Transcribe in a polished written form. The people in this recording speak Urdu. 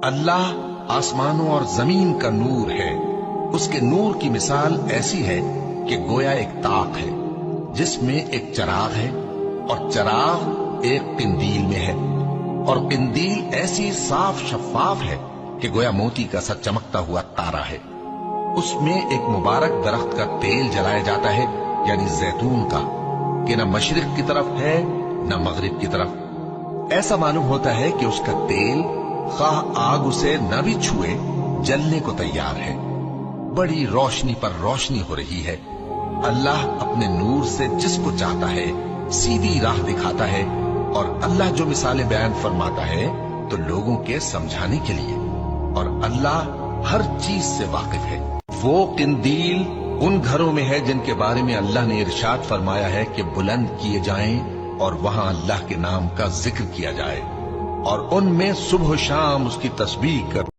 اللہ آسمانوں اور زمین کا نور ہے۔ اس کے نور کی مثال ایسی ہے کہ گویا ایک طاق ہے جس میں ایک چراغ ہے، اور چراغ ایک قندیل میں ہے، اور قندیل ایسی صاف شفاف ہے کہ گویا موتی کا سا چمکتا ہوا تارا ہے۔ اس میں ایک مبارک درخت کا تیل جلایا جاتا ہے، یعنی زیتون کا، کہ نہ مشرق کی طرف ہے نہ مغرب کی طرف۔ ایسا معلوم ہوتا ہے کہ اس کا تیل خواہ آگ اسے نہ بھی چھوئے جلنے کو تیار ہے۔ بڑی روشنی پر روشنی ہو رہی ہے۔ اللہ اپنے نور سے جس کو چاہتا ہے سیدھی راہ دکھاتا ہے، اور اللہ جو مثالیں بیان فرماتا ہے تو لوگوں کے سمجھانے کے لیے، اور اللہ ہر چیز سے واقف ہے۔ وہ قندیل ان گھروں میں ہے جن کے بارے میں اللہ نے ارشاد فرمایا ہے کہ بلند کیے جائیں اور وہاں اللہ کے نام کا ذکر کیا جائے، اور ان میں صبح و شام اس کی تسبیح کر